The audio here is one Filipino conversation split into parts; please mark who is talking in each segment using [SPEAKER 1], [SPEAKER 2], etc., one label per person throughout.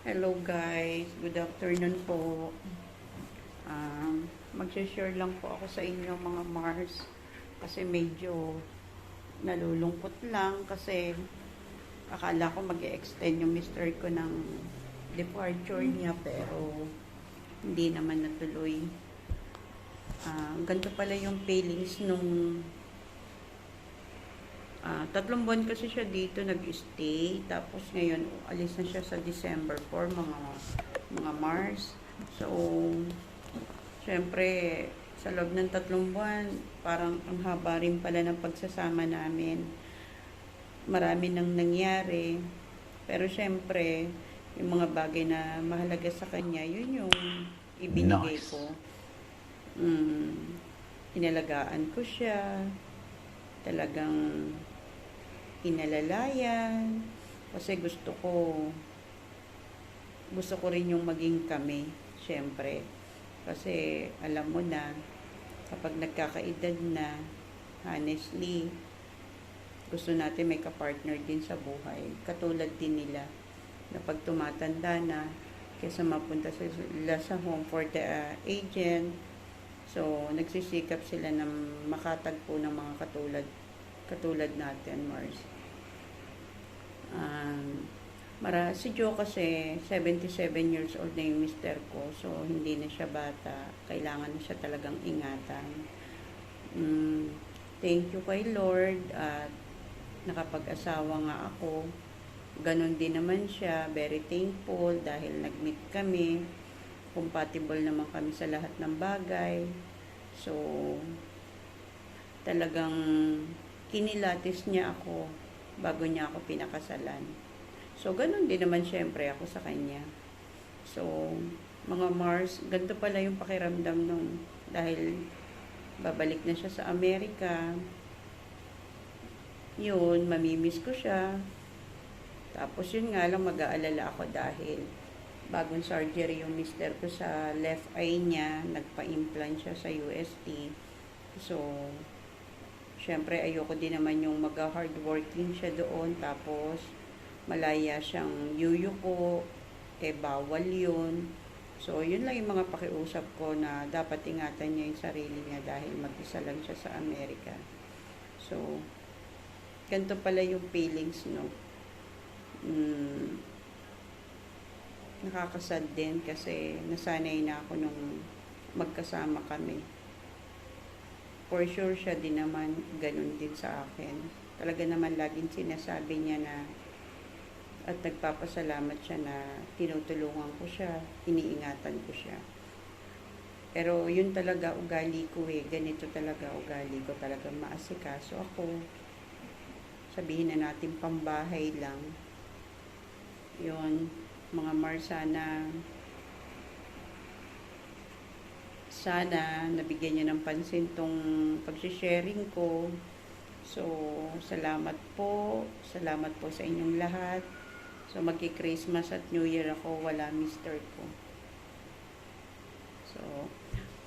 [SPEAKER 1] Hello guys, good afternoon po. Mag-share lang po ako sa inyo mga Mars kasi medyo nalulungkot lang kasi akala ko mag-extend yung mister ko ng departure niya pero hindi naman natuloy. Ganito pala yung feelings nung 3 buwan kasi siya dito nag-stay. Tapos ngayon, alis na siya sa December 4, mga Mars. So, syempre, sa loob ng 3 buwan, parang ang haba rin pala ng pagsasama namin. Marami nang nangyari. Pero syempre, yung mga bagay na mahalaga sa kanya, yun yung ibinigay
[SPEAKER 2] Nice.
[SPEAKER 1] ko. Inalagaan ko siya. Talagang inalalayan kasi gusto ko rin yung maging kami, syempre, kasi alam mo na kapag nagkakaedad na, honestly, gusto natin may kapartner din sa buhay, katulad din nila na pag tumatanda na kaysa mapunta sila sa home for the agent, so nagsisikap sila na makatagpo ng mga katulad natin, Mars. Si Joe kasi 77 years old na yung mister ko, so hindi na siya bata, kailangan na siya talagang ingatan. Thank you kay Lord at nakapag-asawa nga ako. Ganon din naman siya, very thankful dahil nag-meet kami, compatible naman kami sa lahat ng bagay. So talagang kinilatis niya ako bago niya ako pinakasalan. So, ganun din naman syempre ako sa kanya. So, mga Mars, ganito pala yung pakiramdam nung dahil babalik na siya sa Amerika. Yun, mamimiss ko siya. Tapos yun nga lang, mag-aalala ako dahil bagong surgery yung mister ko sa left eye niya, nagpa-implant siya sa UST. So, syempre, ayoko din naman yung mag-hardworking siya doon, tapos malaya siyang yuyuko, bawal yun. So, yun lang yung mga pakiusap ko na dapat ingatan niya yung sarili niya dahil mag-isa lang siya sa Amerika. So, ganito pala yung feelings, no? Nakakasad din kasi nasanay na ako nung magkasama kami. For sure siya din naman ganun din sa akin. Talaga naman laging sinasabi niya na at nagpapasalamat siya na tinutulungan ko siya, iniingatan ko siya. Pero yun talaga ugali ko ganito talaga ugali ko, talaga maasikaso ako. Sabihin na natin pambahay lang. Yun, mga Mars, sana nabigyan niyo ng pansin tong pag-sharing ko. So, salamat po sa inyong lahat. So, magki-Christmas at New Year ako, wala mister ko. So,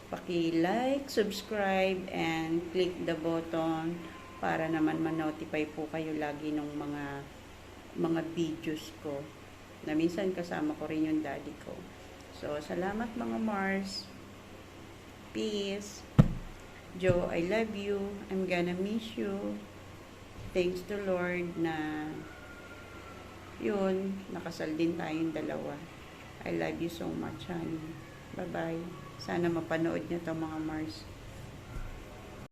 [SPEAKER 1] paki-like, subscribe, and click the button para naman ma-notify po kayo lagi ng mga videos ko. Na minsan kasama ko rin yung daddy ko. So, salamat mga Mars. Peace. Joe, I love you. I'm gonna miss you. Thanks to Lord na yun, nakasal din tayong dalawa. I love you so much, honey. Bye-bye. Sana mapanood niyo to mga Mars.